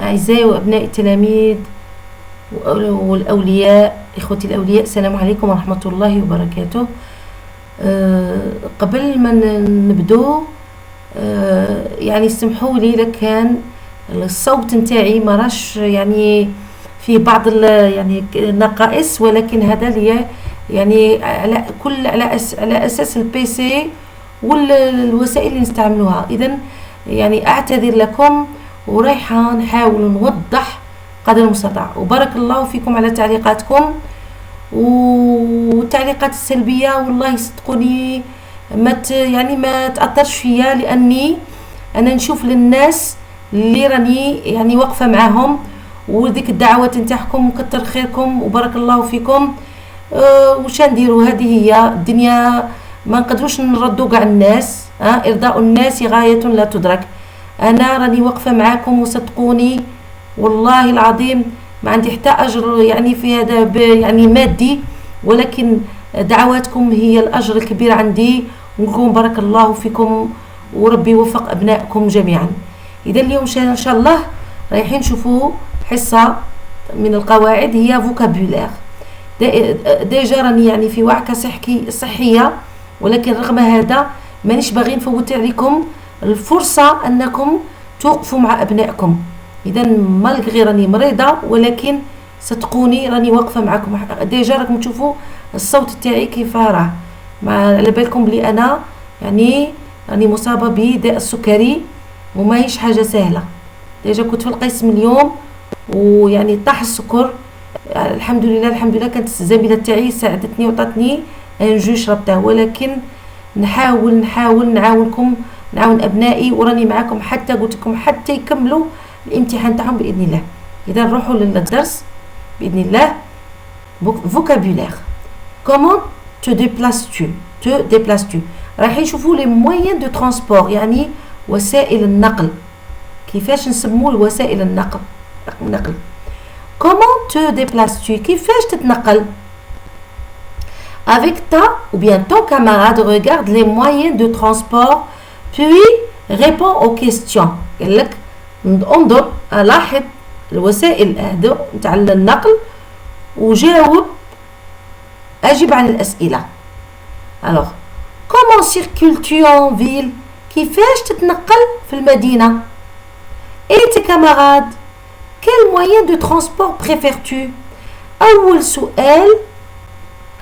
أعزائي وأبناء التلاميذ والأولياء، إخوتي الأولياء، السلام عليكم ورحمة الله وبركاته. قبل ما نبدو يعني اسمحوا لي لكان الصوت نتاعي مراش يعني فيه بعض يعني نقائص، ولكن هذا لي يعني على أساس البي سي والوسائل اللي نستعملوها. إذن يعني أعتذر لكم، ورايحة نحاول نوضح قدر المستطاع. وبارك الله فيكم على تعليقاتكم والتعليقات السلبية، والله صدقوني ما تأثرش فيا، لأني أنا نشوف للناس اللي راني يعني واقفة معاهم، وذيك الدعوات نتاعكم كتر خيركم وبارك الله فيكم. وش نديروا؟ هذه هي الدنيا، ما نقدروش نردوا كاع الناس. إرضاء الناس غاية لا تدرك. أنا راني واقفة معاكم، وصدقوني والله العظيم ما عندي حتى أجر يعني في هذا يعني مادي، ولكن دعواتكم هي الأجر الكبير عندي، ونقول بارك الله فيكم وربي يوفق أبنائكم جميعا. إذا اليوم إن شاء الله رايحين نشوفوا حصة من القواعد، هي فوكابولير. ديجا راني يعني في وعكة صحية، ولكن رغم هذا مانيش باغي نفوت عليكم الفرصة أنكم توقفوا مع أبنائكم. إذا مالغري راني مريضة، ولكن صدقوني راني واقفة معكم. ديجا راكم تشوفوا الصوت تاعي كيف راه، على بالكم بلي أنا يعني راني مصابة بداء السكري، وما هيش حاجة سهلة. ديجا كنت في القسم اليوم، ويعني طاح السكر. الحمد لله كانت الزميلة تاعي ساعدتني وعطاتني ان جو شربته، ولكن نحاول نعاونكم، نعاون أبنائي، وراني معاكم حتى قلت لكم حتى يكملوا الامتحان تاعهم بإذن الله. إذا نروحوا للدرس بإذن الله. vocabulaire. comment te déplaces-tu راح نشوفوا les moyens de transport، يعني وسائل النقل. كيفاش نسموا الوسائل النقل؟ comment te déplaces-tu، كيفاش تتنقل؟ avec ta ou bien ton camarade regarde les moyens de transport puis répond aux questions. قال لك انظر، لاحظ الوسائل هذو نتاع النقل وجاوب، أجب عن الأسئلة. alors comment circules-tu en ville، كيفاش تتنقل في المدينة؟ et tes camarades quel moyen de transport préfères-tu.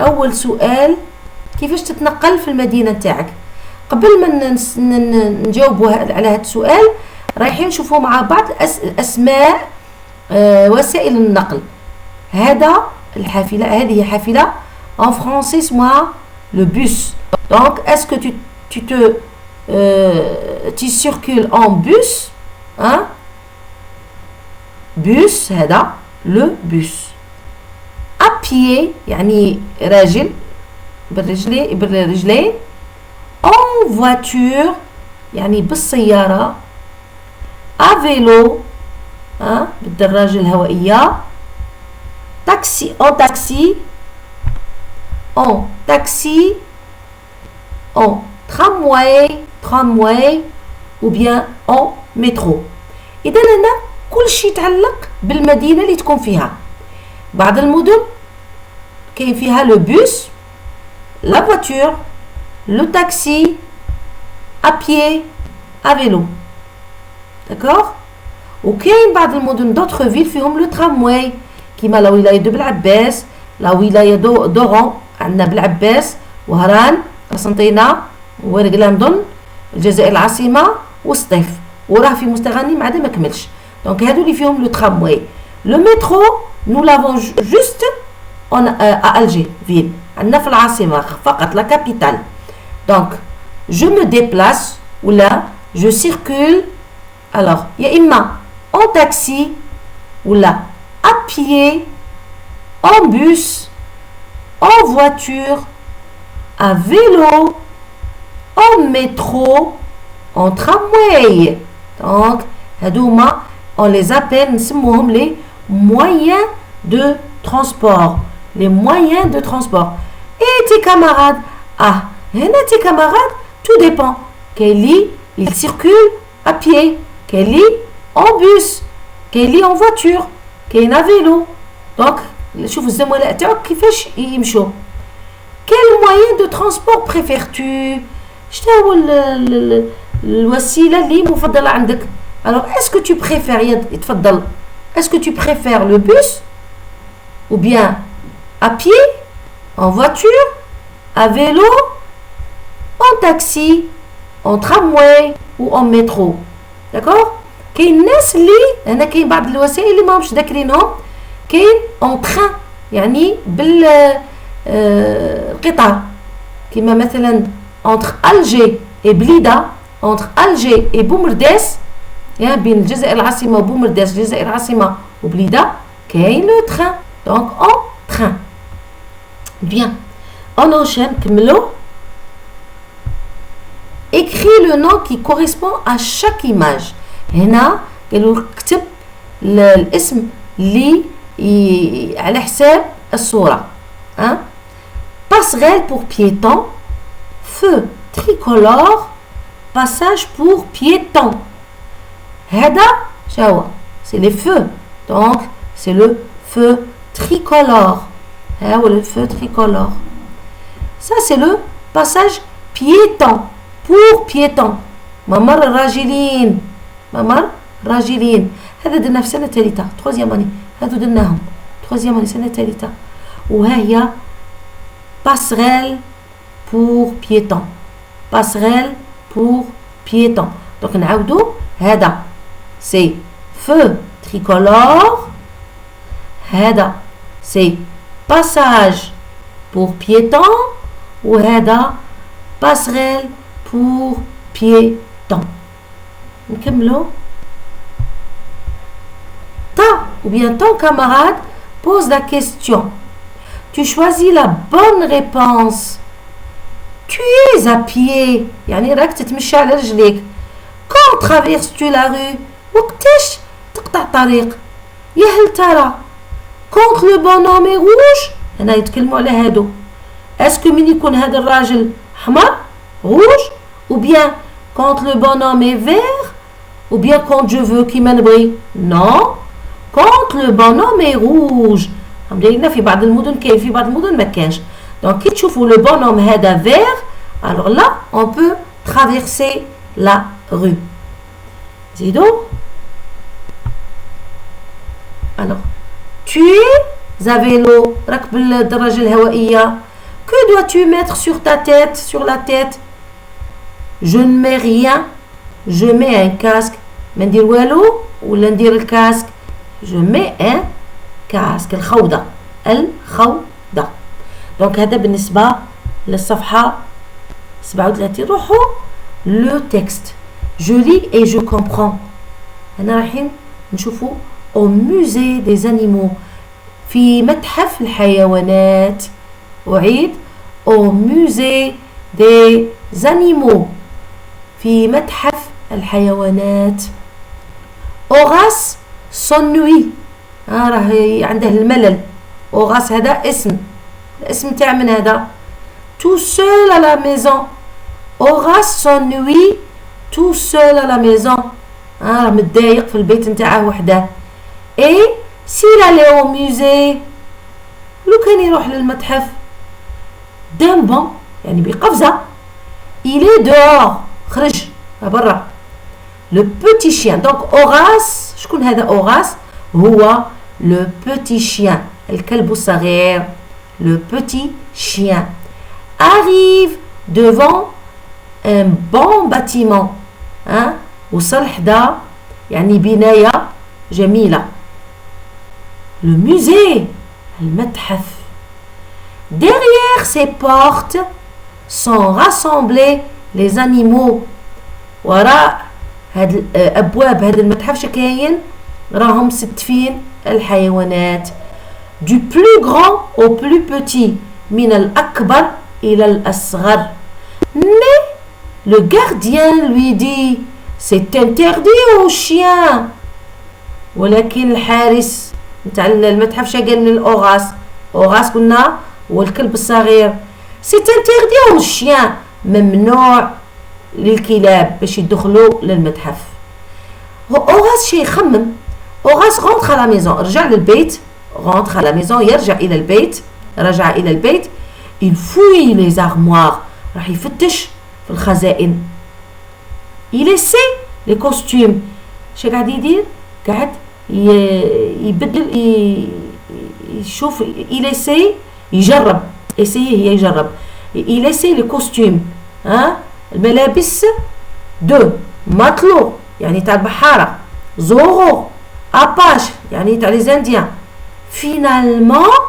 أول سؤال كيفاش تتنقل في المدينة تاعك. قبل ما نجاوبوا على هذا السؤال رايحين نشوفوا مع بعض أسماء وسائل النقل. هذه حافلة en français اسمها le bus. donc est-ce que tu circules en bus، bus، هذا le bus. à pied يعني راجل بالرجلين. en voiture يعني بالسيارة. à vélo بالدراجة الهوائية. taxi en taxi. en tramway ou bien en métro. إذا هنا كل شيء يتعلق بالمدينة اللي تكون فيها. بعض المدن كاين فيها لو بوس، لا فواتور، لو تاكسي، à pied، à vélo. d'accord. وكاين بعض المدن دوتر فيل فيهم لو ترامواي، كيما لا ولاية دو بلعباس، لا ولاية دورون، عندنا بلعباس، وهران، قسنطينة، ورقلاندون، الجزائر العاصمة، وسطيف، وراه في مستغني عاد ما كملش. دونك هادو اللي فيهم لو ترامواي. لو مترو nous l'avons juste à Alger ville، عندنا في العاصمة فقط، la capitale. donc je me déplace ou là je circule، alors يا إما en taxi ou là à pied، en bus، en voiture، à vélo، en métro، en tramway. donc هادوما on les appelle، نسموهم les moyens de transport. les moyens de transport. et tes camarades، هنا tes camarades tout dépend. كاين اللي il circule à pied، كاين اللي en bus، كاين لي en voiture كاين à vélo. دونك شوف الزملاء تاعك كيفاش يمشوا. quel moyen de transport préfères-tu؟ شنو هو الوسيلة اللي مفضلة عندك؟ alors est-ce que tu préfères يتفضل est-ce que tu préfères le bus ou bien à pied, en voiture, à vélo, en taxi, en tramway ou en métro. d'accord؟ كاين الناس اللي هنا كاين بعض الوسائل اللي ماهمش ذاكرينهم. كاين en train يعني بال القطار كما مثلا entre Alger et Blida, entre Alger et بومرداس يعني بين الجزائر العاصمة وبومرداس الجزائر العاصمة وبليدة كاين لو تران دونك en train. bien on enchaîne كملوا. écris le nom qui correspond à chaque image. هنا قالوا اكتب الاسم اللي على حساب الصورة. passerelle pour piéton, feu tricolore, passage pour piéton. هذا شو c'est les feux, donc c'est le feu tricolore. ها هو le feu tricolore. ça c'est le passage piéton pour piéton. ممر راجلين ممر راجلين. هذا درنا في سنة ثالثة troisième année. هذو درناهم troisième année سنة ثالثة. وها هي passerelle pour piéton. passerelle pour piéton. donc نعاودو هذا c'est feu tricolore. هذا c'est passage pour piéton. وهذا passerelle pour piéton. نكملو. ta ou bien ton camarade pose la question. tu choisis la bonne réponse. tu es à pied يعني راك تتمشى على رجليك. quand traverses-tu la rue؟ وقتاش تقطع طريق؟ يا هل ترى quand le bonhomme est rouge؟ هنا يتكلموا على هادو. اسكو من يكون هذا الراجل حمر rouge ou bien quand le bonhomme est vert ou bien quand je veux كيما نبغي؟ non quand le bonhomme est rouge. عندنا في بعض المدن كاين في بعض المدن ما كانش. donc كي تشوفوا le bonhomme هذا vert alors là on peut traverser la rue. زيدو. alors tu es à vélo راكب الدراجة الهوائية. que dois-tu mettre sur ta tête sur la tête؟ je ne mets rien. je mets un casque. ما ندير والو ولا ندير الكاسك. je mets un casque. الخوذة الخوذة. دونك هذا بالنسبة للصفحة 37. روحوا لو تكست. je lis et je comprends. هنا رايحين نشوفوا au musée des animaux في متحف الحيوانات. أعيد au musée des animaux في متحف الحيوانات. Horace s'ennuie. راه عنده الملل. Horace هذا اسم. الاسم تاع من هذا؟ tout seul à la maison. Horace s'ennuie tout seul à la maison. راه متضايق في البيت نتاعه وحده. et s'il allait au musée لو كان يروح للمتحف d'un bond يعني بقفزة. il est dehors خرج برا. le petit chien. donc Horace شكون هذا Horace؟ هو le petit chien الكلب الصغير. le petit chien arrive devant un bon bâtiment. وصل حدا يعني بناية جميلة. le musée المتحف. derrière ces portes sont rassemblés les animaux. وراء هاد أبواب هذا المتحف شكاين راهم ستفين الحيوانات. du plus grand au plus petit من الأكبر إلى الأصغر. mais le gardien lui dit c'est interdit aux chiens. ولكن الحارس نتاع المتحف شا قال للأوغاس. أوغاس قلنا هو الكلب الصغير. c'est interdit aux chiens ممنوع للكلاب باش يدخلوا للمتحف. أوغاس شي يخمم. Horace rentre à la maison. رجع للبيت. Rentre à la maison. يرجع إلى البيت. رجع إلى البيت. Il fouille les armoires. راح يفتش في الخزائن. Il essaie les costumes. شو قاعد يدير؟ قاعد يبدل يشوف. Il essaie يجرب. essayer هي يجرب. Il essaie les costumes. الملابس. de matelot يعني تاع البحارة. زورو أباش يعني تاع les indiens. Finalement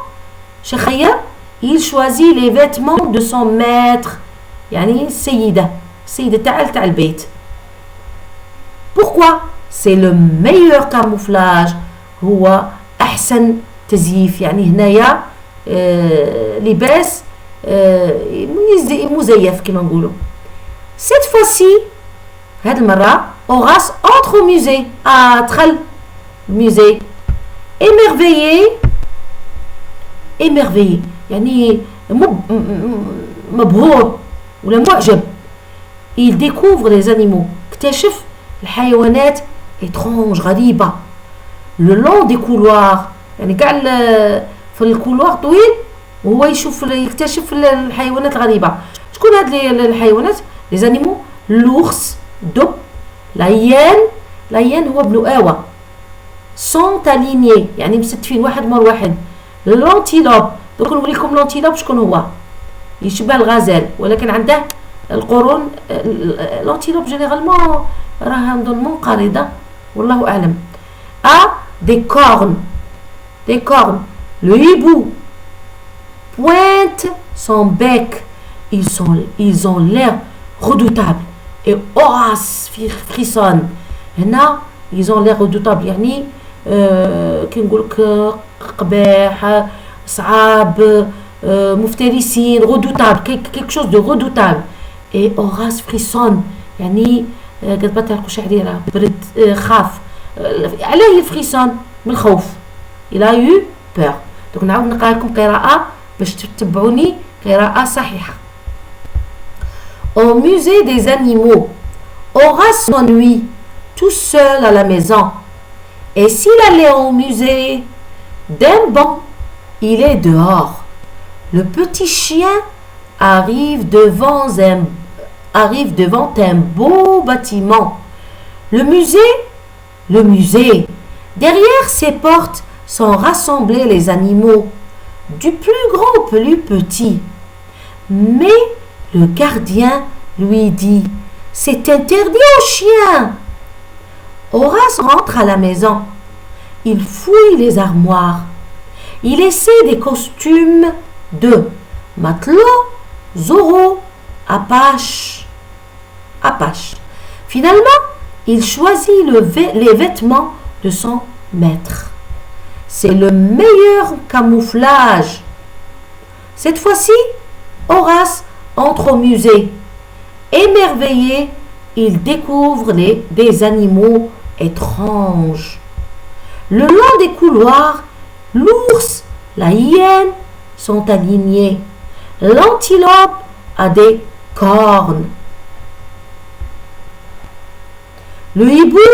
شخير il choisit les vêtements de son maître يعني السيدة تاع البيت. Pourquoi? C'est le meilleur camouflage. هو أحسن تزييف يعني هنايا لباس مزيف كما نقولوا. Cette fois-ci هذه المرة Horace entre au musée. دخل musée. émerveillé يعني مبهور ولا معجب. Il découvre les animaux. اكتشف الحيوانات étranges غريبة. le long des couloirs يعني قاع في الكولوار طويل وهو يكتشف الحيوانات الغريبة. شكون هاد الحيوانات؟ les animaux. l'ours دب. العيان هو ابن آوى. sont alignés يعني مستفين واحد مر واحد. l'antilope دوك نوريكم l'antilope شكون هو. يشبه الغزال ولكن عنده القرون. l'antilope جينيرالمون راها نظن منقرضة والله أعلم. des cornes. le hibou pointe son bec. ils ont l'air redoutables et Horace frissonne. هنا ils ont l'air redoutables يعني كي نقولك قباح صعاب مفترسين. redoutable quelque chose de redoutable. et Horace frissonne يعني قد بطل قشعريرة برد خاف. علاه يفريسون؟ من الخوف. il a eu peur. دوك نعاود نقرا لكم قراءة باش تتبعوني قراءة صحيحة. au musée des animaux Horace s'ennuie tout seul à la maison. et s'il allait au musée d'un bond il est dehors. le petit chien arrive devant un beau bâtiment. le musée. Derrière ces portes sont rassemblés les animaux, du plus grand au plus petit. Mais le gardien lui dit « C'est interdit aux chiens !» Horace rentre à la maison. Il fouille les armoires. Il essaie des costumes de matelot, Zorro, Apache. Finalement, il choisit les vêtements de son maître. C'est le meilleur camouflage. Cette fois-ci, Horace entre au musée. Émerveillé, il découvre des animaux étranges. Le long des couloirs, l'ours, la hyène sont alignés. L'antilope a des cornes. Le hibou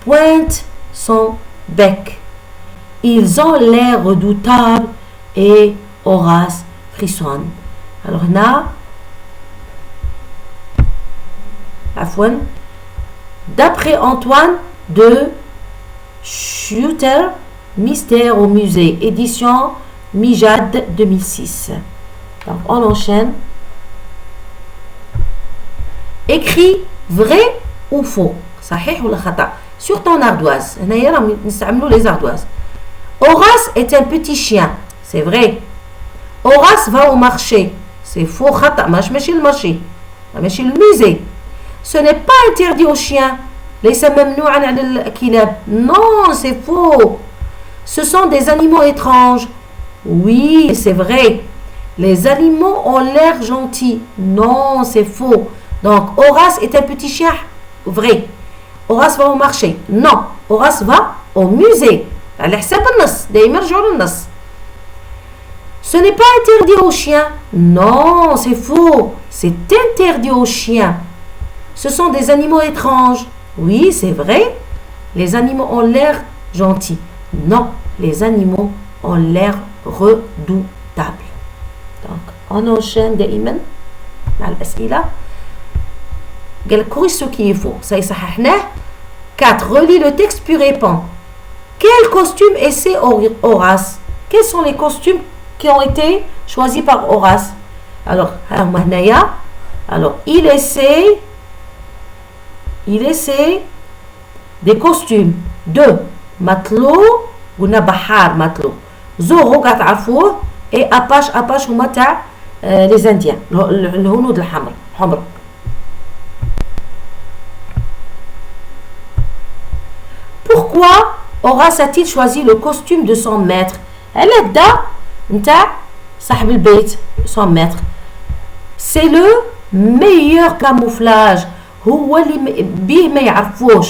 pointe son bec. Ils ont l'air redoutables et Horace frissonne. Alors là, d'après Antoine de Schutter, Mystère au musée, édition Mijad 2006. Donc on enchaîne. Écrit vrai ou faux. صحيح ولا خطأ. Sur ton ardoise. هنايا راهم نستعملوا les ardoises. Horace est un petit chien. C'est vrai. Horace va au marché. C'est faux خطأ. ماشي المارشي. ماشي المusée. Ce n'est pas interdit aux chiens. ليس ممنوعا على الكلاب. Non, c'est faux. Ce sont des animaux étranges. Oui, c'est vrai. Les animaux ont l'air gentils. Non, c'est faux. Donc, Horace est un petit chien. Vrai. Horace va au marché. Non. Horace va au musée. على حساب النص. دايما رجعوا للنص. Ce n'est pas interdit aux chiens. Non, c'est faux. C'est interdit aux chiens. Ce sont des animaux étranges. Oui, c'est vrai. les animaux ont l'air gentils. Non, les animaux ont l'air redoutables. Donc, on enchaîne دائما مع الأسئلة. قال لك corrige ce qui est faux. Ça يصححناه. 4. Relis le texte puis réponds. Quel costume essaie Horace? Quels sont les costumes qui ont été choisis par Horace? Alors, il essaie des costumes de matelot قلنا بحار مatelot, زورو كتعرفوه, et Apache هما تاع les Indiens, الهنود الحمر. Pourquoi Horace a-t-il choisi le costume de son maître? على دا نتاع صاحب البيت, son maître. C'est le meilleur camouflage. هو اللي بيه ما يعرفوش,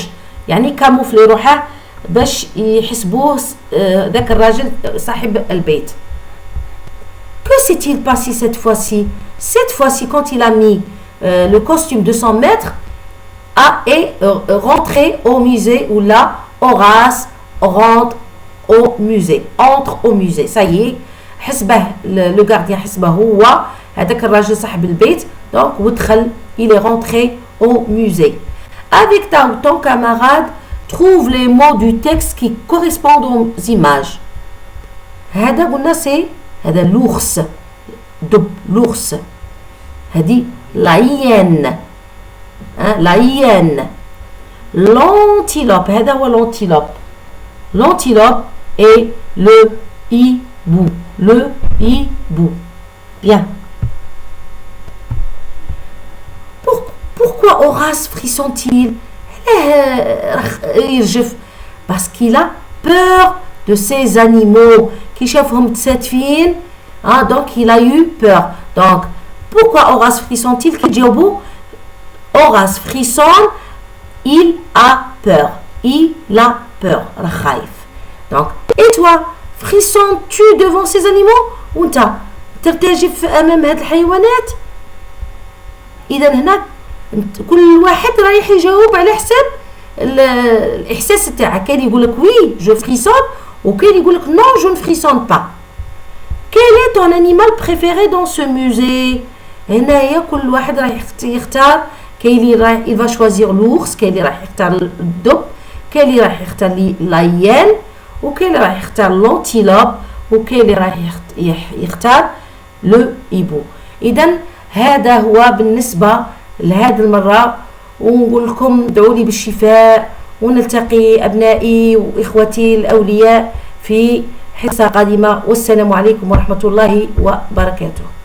يعني كاموفلي روحه باش يحسبوه ذاك الراجل صاحب البيت. Que s'est-il passé cette fois-ci? Cette fois-ci, quand il a mis le costume de son maître, est rentré au musée, où là, Horace rentre au musée. Entre au musée. Ça y est, حسبه le gardien حسبه هو هذاك الراجل صاحب البيت. Donc, il est rentré au musée. Avec ton camarade, trouve les mots du texte qui correspondent aux images. هذا قلنا سي هذا l'ours, l'ours. هذه la hyène, la hyène. L'antilope, هذا هو l'antilope. L'antilope et le hibou. Le hibou. Bien. Pourquoi Horace frissonne-t-il? Parce qu'il a peur de ces animaux. Donc il a eu peur. Donc pourquoi Horace frissonne-t-il? Horace frissonne, il a peur. Il a peur. Donc, et toi, frissonnes-tu devant ces animaux? Ou t'as ترتجف أمام هاد الحيوانات؟ إذا هنا كل واحد رايح يجاوب على حسب الإحساس تاعه. كان يقول لك وي جو فريسون, وكان يقول لك نو جو نفريسون با. Quel est ton animal préféré dans ce musée? هنايا كل واحد راح يختار. كاين اللي راح il va choisir l'ours, كاين اللي راح يختار الدب, كاين اللي راح يختار la hyène, وكاين اللي راح يختار l'antilope, وكاين اللي راح يختار le hibou. إذا هذا هو بالنسبة لهذه المرة, ونقول لكم ادعوا لي بالشفاء, ونلتقي أبنائي وإخوتي الأولياء في حصة قادمة. والسلام عليكم ورحمة الله وبركاته.